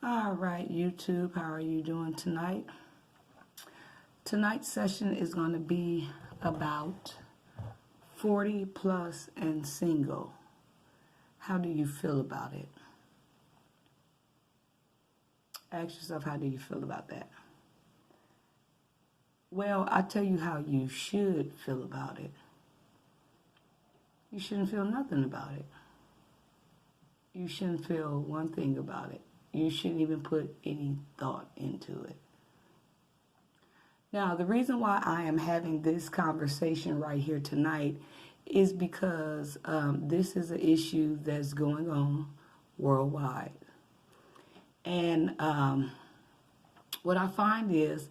All right, YouTube, how are you doing tonight? Tonight's session is going to be about 40 plus and single. How do you feel about it? Ask yourself, how do you feel about that? Well, I tell you how you should feel about it. You shouldn't feel nothing about it. You shouldn't feel one thing about it. You shouldn't even put any thought into it. Now, the reason why I am having this conversation right here tonight is because this is an issue that's going on worldwide. And what I find is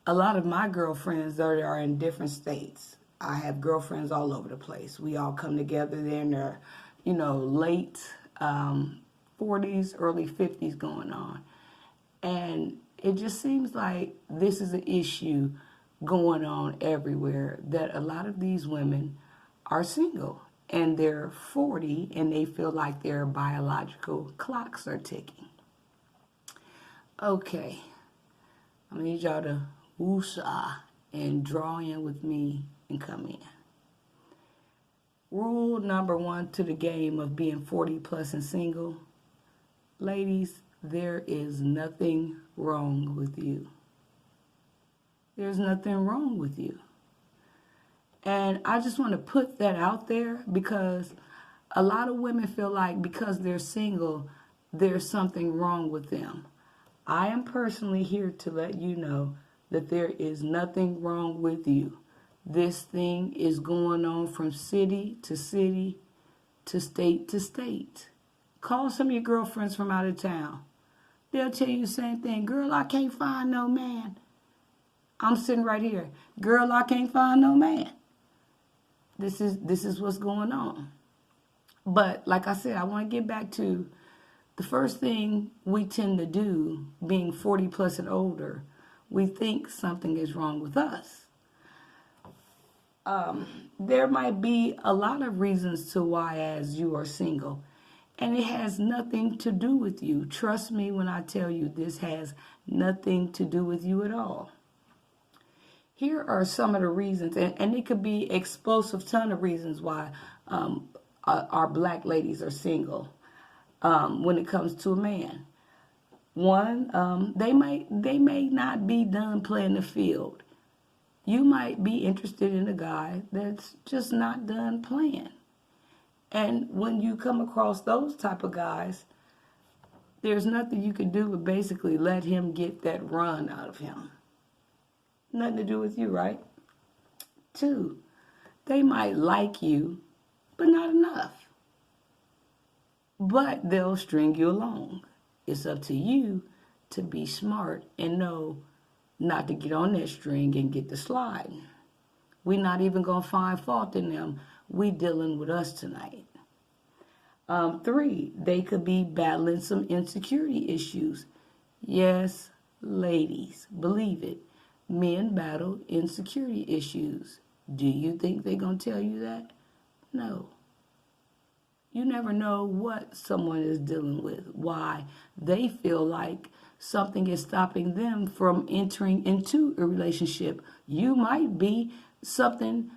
a lot of my girlfriends that are in different states. I have girlfriends all over the place. We all come together. They're in their, late 40s, early 50s going on. And it just seems like this is an issue going on everywhere, that a lot of these women are single and they're 40 and they feel like their biological clocks are ticking. Okay, I'm going to need y'all to woosah and draw in with me and come in. Rule number one to the game of being 40 plus and single. Ladies, there is nothing wrong with you. There's nothing wrong with you. And I just want to put that out there because a lot of women feel like because they're single, there's something wrong with them. I am personally here to let you know that there is nothing wrong with you. This thing is going on from city to city to state. Call some of your girlfriends from out of town. They'll tell you the same thing. Girl, I can't find no man. I'm sitting right here. Girl, I can't find no man. This is what's going on. But like I said, I want to get back to the first thing we tend to do, being 40 plus and older, we think something is wrong with us. There might be a lot of reasons to why as you are single, and it has nothing to do with you. Trust me when I tell you this has nothing to do with you at all. Here are some of the reasons, and it could be explosive ton of reasons why our black ladies are single when it comes to a man. One, they may not be done playing the field. You might be interested in a guy that's just not done playing. And when you come across those type of guys, there's nothing you can do but basically let him get that run out of him. Nothing to do with you, right? Two, they might like you, but not enough. But they'll string you along. It's up to you to be smart and know not to get on that string and get the slide. We're not even going to find fault in them. We dealing with us tonight. Three, they could be battling some insecurity issues. Yes, ladies, believe it. Men battle insecurity issues. Do you think they're going to tell you that? No. You never know what someone is dealing with, why they feel like something is stopping them from entering into a relationship. You might be something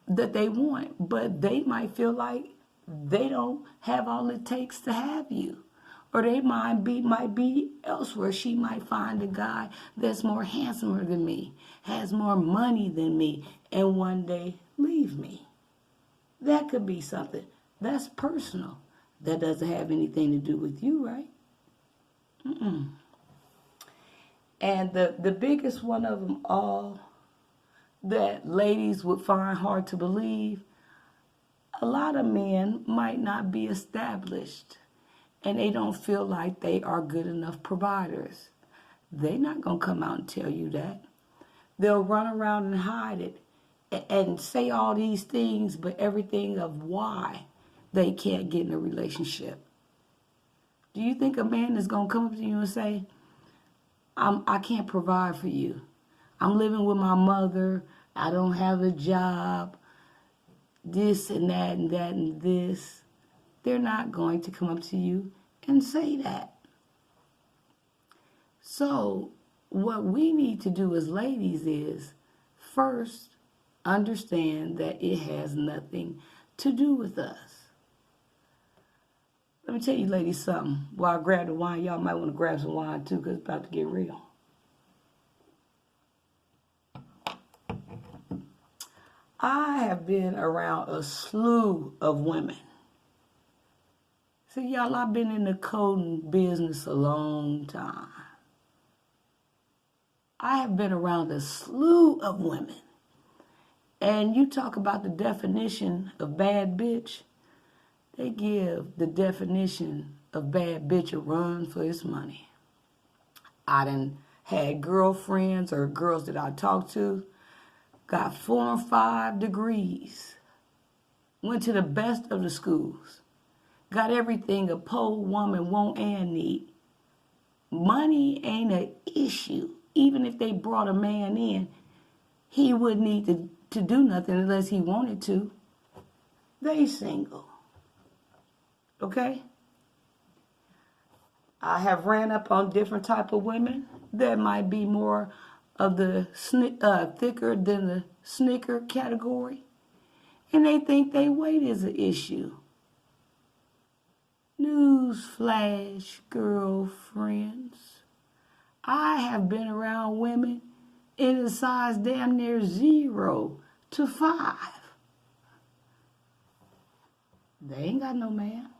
that they want, but they might feel like they don't have all it takes to have you. Or they might be elsewhere. She might find a guy that's more handsomer than me, has more money than me, and one day leave me. That could be something. That's personal. That doesn't have anything to do with you, right? And the biggest one of them all that ladies would find hard to believe, a lot of men might not be established and they don't feel like they are good enough providers. They're not going to come out and tell you that. They'll run around and hide it and say all these things, but everything of why they can't get in a relationship. Do you think a man is going to come up to you and say, I can't provide for you. I'm living with my mother. I don't have a job. This and that and that and this. They're not going to come up to you and say that. So what we need to do as ladies is first understand that it has nothing to do with us. Let me tell you ladies something. While I grab the wine, y'all might want to grab some wine too, because it's about to get real. I have been around a slew of women. See, y'all, I've been in the coding business a long time. I have been around a slew of women. And you talk about the definition of bad bitch, they give the definition of bad bitch a run for its money. I done had girlfriends or girls that I talked to, got 4 and 5 degrees, went to the best of the schools, got everything a poor woman want and need. Money ain't an issue. Even if they brought a man in, he wouldn't need to do nothing unless he wanted to. They single. Okay? I have ran up on different type of women that might be more of the thicker than the snicker category. And they think their weight is an issue. Newsflash, girlfriends. I have been around women in a size damn near 0 to 5. They ain't got no man.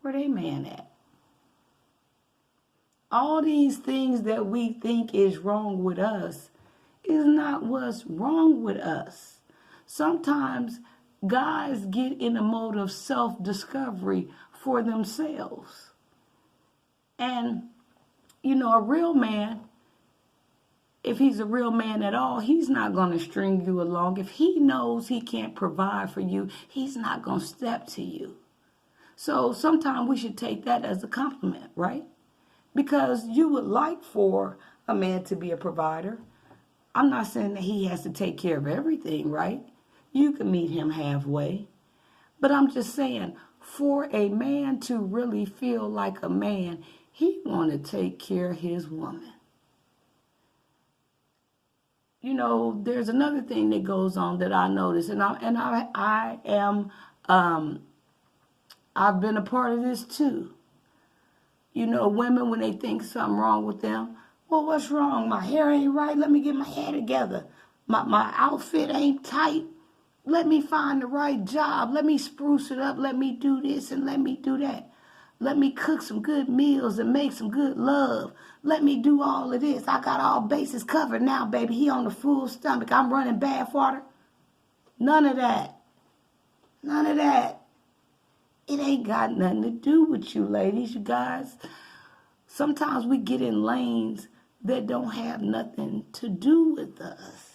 Where they man at? All these things that we think is wrong with us is not what's wrong with us. Sometimes guys get in a mode of self-discovery for themselves. And, you know, a real man, if he's a real man at all, he's not going to string you along. If he knows he can't provide for you, he's not going to step to you. So sometimes we should take that as a compliment, right? Because you would like for a man to be a provider. I'm not saying that he has to take care of everything, right? You can meet him halfway. But I'm just saying, for a man to really feel like a man, he want to take care of his woman. You know, there's another thing that goes on that I notice, and I've been a part of this too. You know, women, when they think something wrong with them, well, what's wrong? My hair ain't right. Let me get my hair together. My outfit ain't tight. Let me find the right job. Let me spruce it up. Let me do this and let me do that. Let me cook some good meals and make some good love. Let me do all of this. I got all bases covered now, baby. He on the full stomach. I'm running bath water. None of that. None of that. It ain't got nothing to do with you, ladies, you guys. Sometimes we get in lanes that don't have nothing to do with us.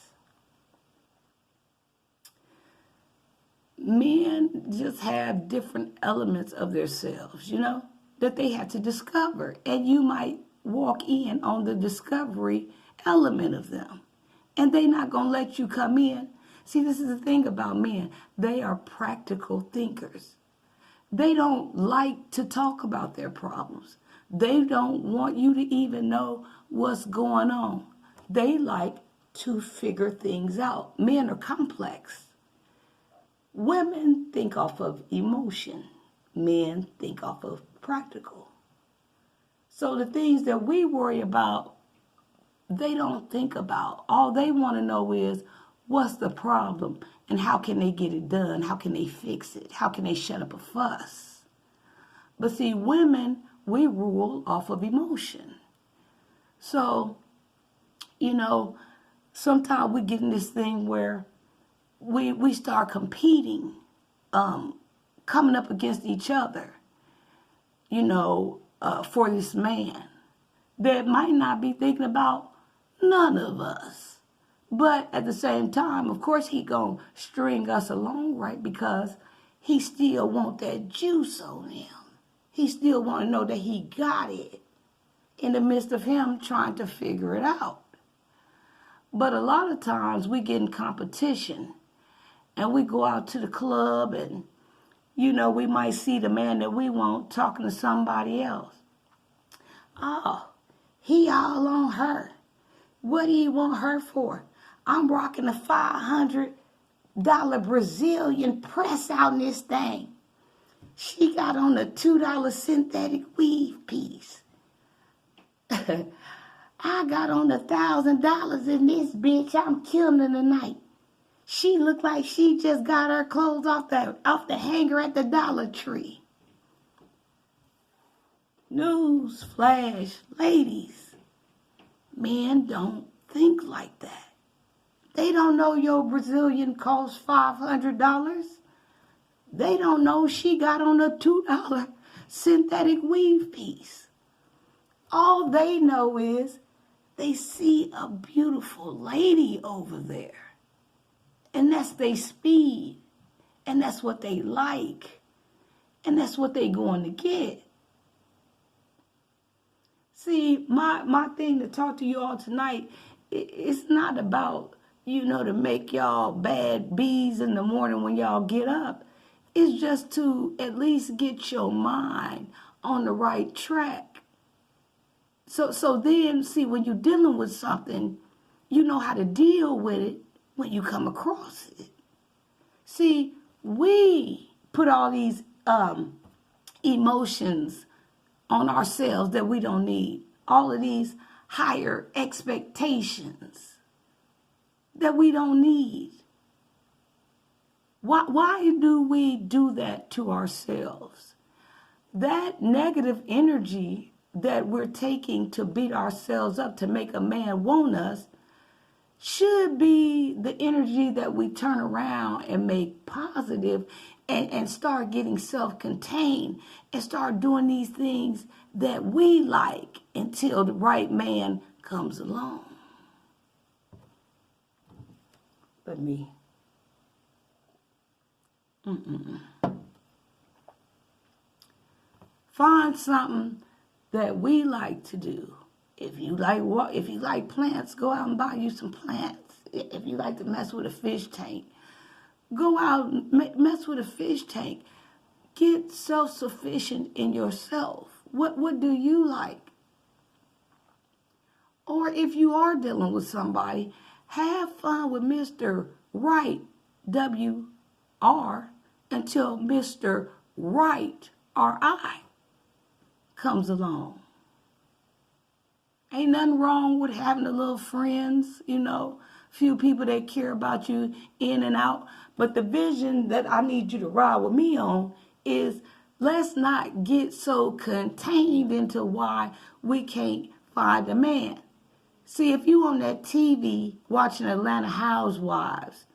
Men just have different elements of themselves, you know, that they have to discover. And you might walk in on the discovery element of them. And they're not going to let you come in. See, this is the thing about men. They are practical thinkers. They don't like to talk about their problems. They don't want you to even know what's going on. They like to figure things out. Men are complex. Women think off of emotion. Men think off of practical. So the things that we worry about, they don't think about. All they want to know is, what's the problem and how can they get it done? How can they fix it? How can they shut up a fuss? But see, women, we rule off of emotion. So, you know, sometimes we get in this thing where we start competing, coming up against each other, you know, for this man that might not be thinking about none of us. But at the same time, of course, he gonna string us along, right? Because he still want that juice on him. He still want to know that he got it in the midst of him trying to figure it out. But a lot of times we get in competition and we go out to the club and, you know, we might see the man that we want talking to somebody else. Oh, He all on her. What do you want her for? I'm rocking a $500 Brazilian press out in this thing. She got on a $2 synthetic weave piece. I got on $1,000 in this bitch. I'm killing her tonight. She looked like she just got her clothes off the hanger at the Dollar Tree. News flash, ladies. Men don't think like that. They don't know your Brazilian costs $500. They don't know she got on a $2 synthetic weave piece. All they know is they see a beautiful lady over there. And that's their speed. And that's what they like. And that's what they going to get. See, my thing to talk to you all tonight, it's not about, to make y'all bad bees in the morning when y'all get up. It's just to at least get your mind on the right track. So then, see, when you're dealing with something, you know how to deal with it when you come across it. See, we put all these emotions on ourselves that we don't need. All of these higher expectations that we don't need. Why do we do that to ourselves? That negative energy that we're taking to beat ourselves up to make a man want us should be the energy that we turn around and make positive and start getting self-contained and start doing these things that we like until the right man comes along. But me. Find something that we like to do. If you like plants, go out and buy you some plants. If you like to mess with a fish tank, go out and mess with a fish tank. Get self-sufficient in yourself. What do you like? Or if you are dealing with somebody, have fun with Mr. Right, W-R, until Mr. Right, R-I, comes along. Ain't nothing wrong with having a little friends, few people that care about you in and out. But the vision that I need you to ride with me on is, let's not get so contained into why we can't find a man. See, if you on that TV watching Atlanta Housewives,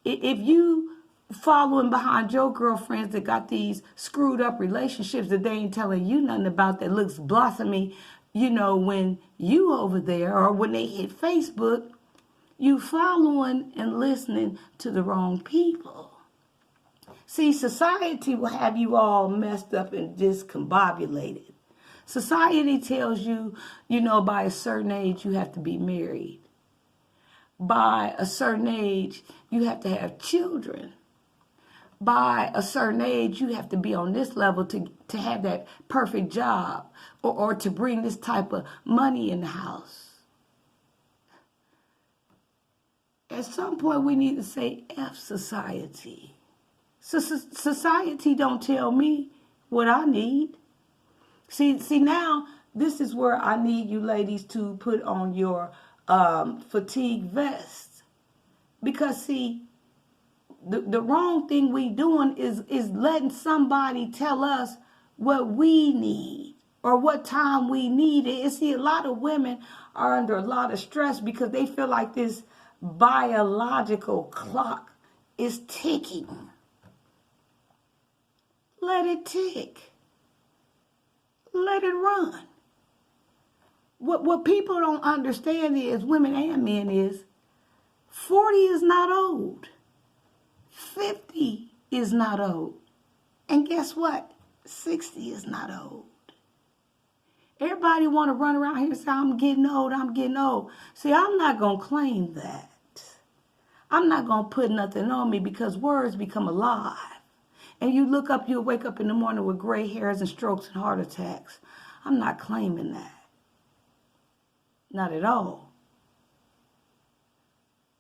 if you following behind your girlfriends that got these screwed up relationships that they ain't telling you nothing about, that looks blossomy, when you over there, or when they hit Facebook, you following and listening to the wrong people. See, society will have you all messed up and discombobulated. Society tells you, by a certain age, you have to be married. By a certain age, you have to have children. By a certain age, you have to be on this level to have that perfect job or to bring this type of money in the house. At some point, we need to say F society. So society don't tell me what I need. See, now, this is where I need you ladies to put on your fatigue vest. Because, see, the wrong thing we doing is letting somebody tell us what we need or what time we need it. And see, a lot of women are under a lot of stress because they feel like this biological clock is ticking. Let it tick. Let it run. What people don't understand is, women and men, is 40 is not old. 50 is not old. And guess what? 60 is not old. Everybody want to run around here and say, I'm getting old, I'm getting old. See, I'm not going to claim that. I'm not going to put nothing on me, because words become alive. And you'll wake up in the morning with gray hairs and strokes and heart attacks. I'm not claiming that. Not at all.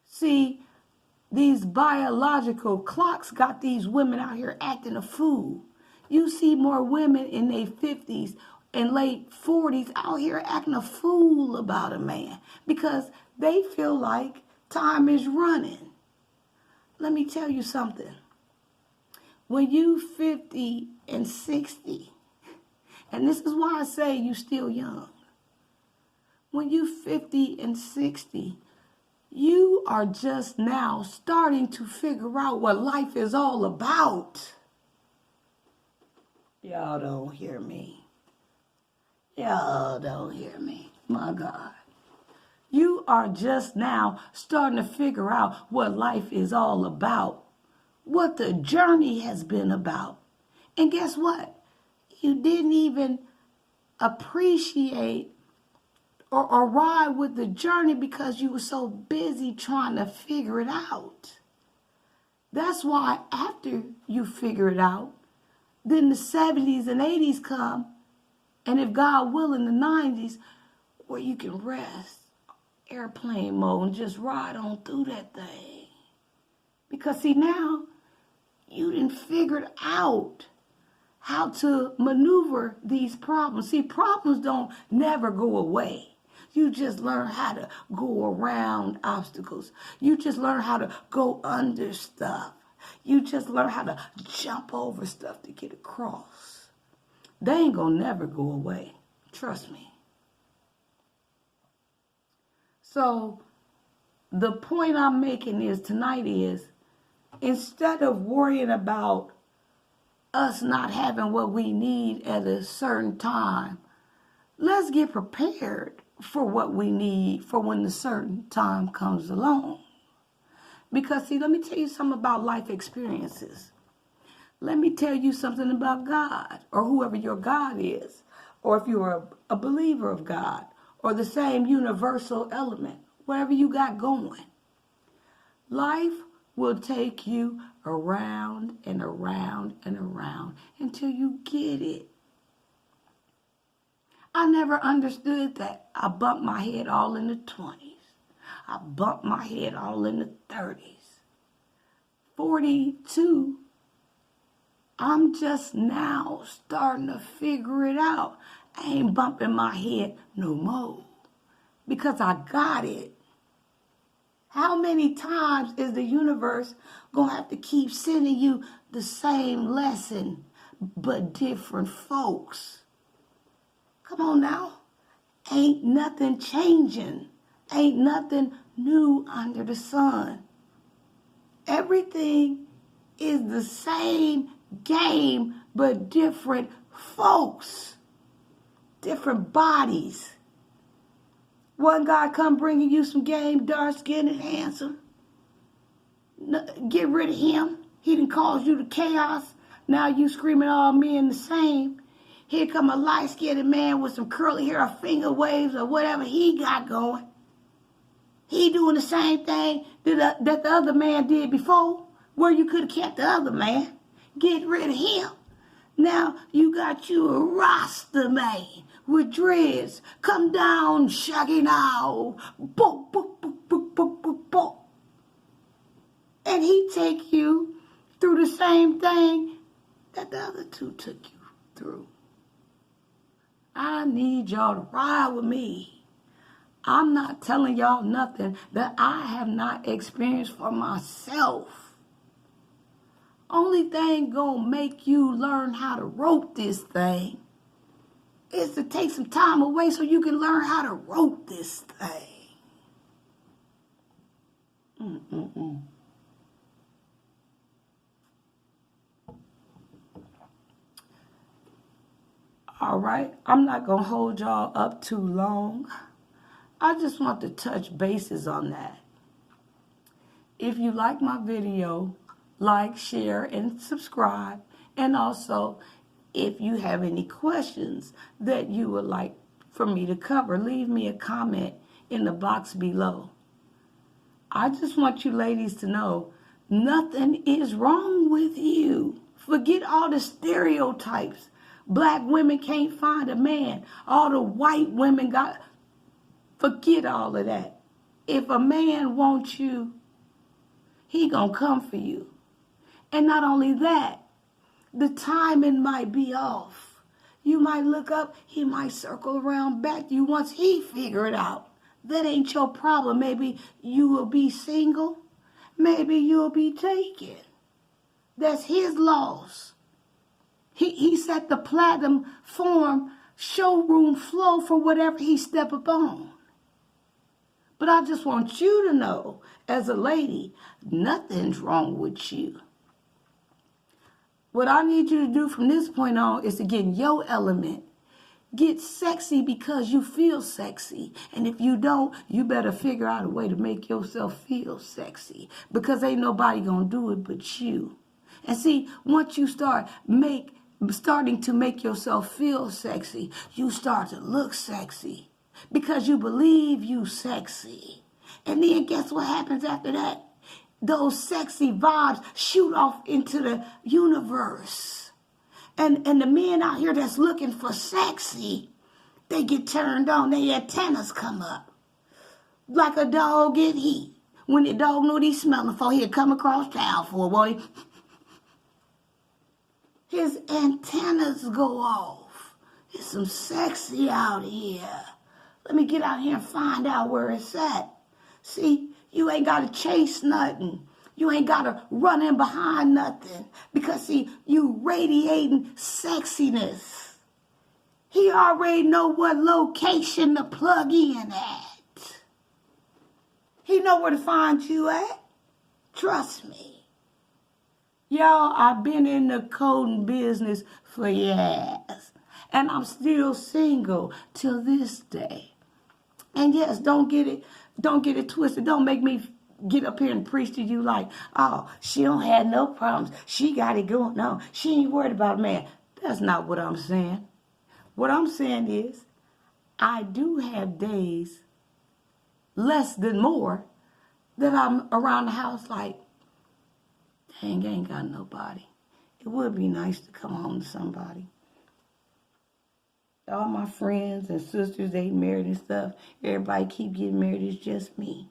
See, these biological clocks got these women out here acting a fool. You see more women in their 50s and late 40s out here acting a fool about a man because they feel like time is running. Let me tell you something. When you 50 and 60, and this is why I say you still young. When you 50 and 60, you are just now starting to figure out what life is all about. Y'all don't hear me. Y'all don't hear me. My God. You are just now starting to figure out what life is all about. What the journey has been about. And guess what? You didn't even appreciate or ride with the journey because you were so busy trying to figure it out. That's why after you figure it out, then the 70s and 80s come, and if God willing, the 90s, where you can rest, airplane mode, and just ride on through that thing. Because see, now, you done figured out how to maneuver these problems. See, problems don't never go away. You just learn how to go around obstacles. You just learn how to go under stuff. You just learn how to jump over stuff to get across. They ain't gonna never go away. Trust me. So the point I'm making is tonight is instead of worrying about us not having what we need at a certain time, let's get prepared for what we need for when the certain time comes along. Because see, let me tell you something about life experiences. Let me tell you something about God, or whoever your God is, or if you're a believer of God, or the same universal element, whatever you got going. Life will take you around and around and around until you get it. I never understood that. I bumped my head all in the 20s. I bumped my head all in the 30s. 42, I'm just now starting to figure it out. I ain't bumping my head no more because I got it. How many times is the universe going to have to keep sending you the same lesson but different folks? Come on now. Ain't nothing changing. Ain't nothing new under the sun. Everything is the same game, but different folks. Different bodies. One guy come bringing you some game, dark-skinned and handsome. Get rid of him. He done caused you the chaos. Now you screaming all men the same. Here come a light-skinned man with some curly hair or finger waves or whatever he got going. He doing the same thing that the other man did before, where you could have kept the other man. Get rid of him. Now you got you a Rasta man with dreads. Come down, Shaggy now. Boop, boop, boop, boop, boop, boop, boop. And he take you through the same thing that the other two took you through. I need y'all to ride with me. I'm not telling y'all nothing that I have not experienced for myself. Only thing gonna make you learn how to rope this thing is to take some time away so you can learn how to rope this thing. All right, I'm not gonna hold y'all up too long. I just want to touch bases on that. If you like my video, like, share, and subscribe. And also, if you have any questions that you would like for me to cover, leave me a comment in the box below. I just want you ladies to know nothing is wrong with you. Forget all the stereotypes. Black women can't find a man. All the white women got... Forget all of that. If a man wants you, he gonna come for you. And not only that, the timing might be off. You might look up, he might circle around back to you once he figure it out. That ain't your problem. Maybe you will be single. Maybe you'll be taken. That's his loss. He set the platinum form showroom flow for whatever he step upon. But I just want you to know, as a lady, nothing's wrong with you. What I need you to do from this point on is to get in your element. Get sexy because you feel sexy. And if you don't, you better figure out a way to make yourself feel sexy. Because ain't nobody gonna do it but you. And see, once you starting to make yourself feel sexy, you start to look sexy. Because you believe you sexy. And then guess what happens after that? Those sexy vibes shoot off into the universe. And the men out here that's looking for sexy, they get turned on. Their antennas come up. Like a dog get heat. When the dog knew what he's smelling for, he'd come across town for a while. His antennas go off. There's some sexy out here. Let me get out here and find out where it's at. See, you ain't got to chase nothing. You ain't got to run in behind nothing. Because, see, you radiating sexiness. He already know what location to plug in at. He know where to find you at. Trust me. Y'all, I've been in the coding business for years. And I'm still single till this day. And yes, don't get it twisted. Don't make me get up here and preach to you like, oh, she don't have no problems. She got it going on. She ain't worried about a man. That's not what I'm saying. What I'm saying is, I do have days, less than more, that I'm around the house like, dang, I ain't got nobody. It would be nice to come home to somebody. All my friends and sisters, they married and stuff. Everybody keep getting married. It's just me.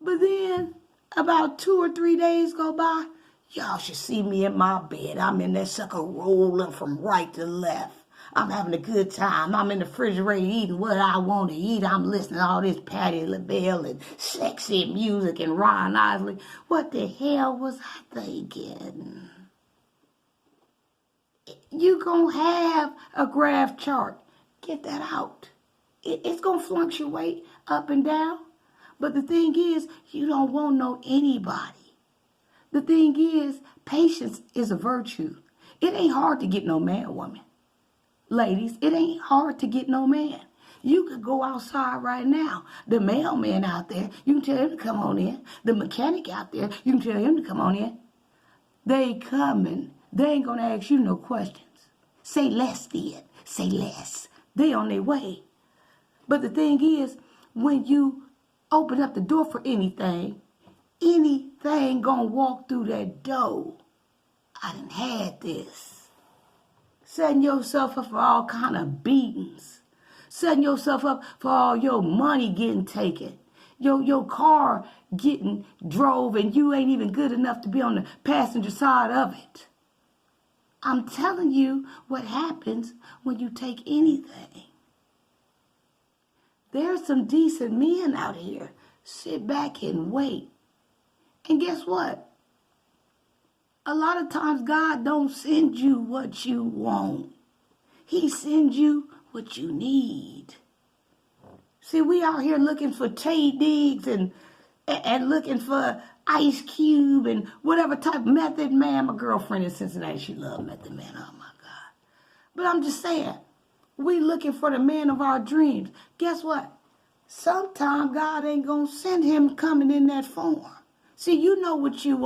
But then, about 2 or 3 days go by, y'all should see me in my bed. I'm in that sucker rolling from right to left. I'm having a good time. I'm in the refrigerator eating what I want to eat. I'm listening to all this Patti LaBelle and sexy music and Ron Isley. What the hell was I thinking? You gonna have a graph chart. Get that out. It's gonna fluctuate up and down. But the thing is, you don't want no anybody. The thing is, patience is a virtue. It ain't hard to get no man, woman. Ladies, it ain't hard to get no man. You could go outside right now. The mailman out there, you can tell him to come on in. The mechanic out there, you can tell him to come on in. They coming. They ain't gonna ask you no questions. Say less then. Say less. They on their way. But the thing is, when you open up the door for anything gonna walk through that door. I done had this. Setting yourself up for all kind of beatings. Setting yourself up for all your money getting taken. Your car getting drove and you ain't even good enough to be on the passenger side of it. I'm telling you what happens when you take anything. There's some decent men out here. Sit back and wait. And guess what? A lot of times God don't send you what you want. He sends you what you need. See, we out here looking for Taye Diggs and looking for Ice Cube and whatever type of Method Man. My girlfriend in Cincinnati, she loved Method Man. Oh, my God. But I'm just saying, we looking for the man of our dreams. Guess what? Sometime God ain't going to send him coming in that form. See, you know what you want.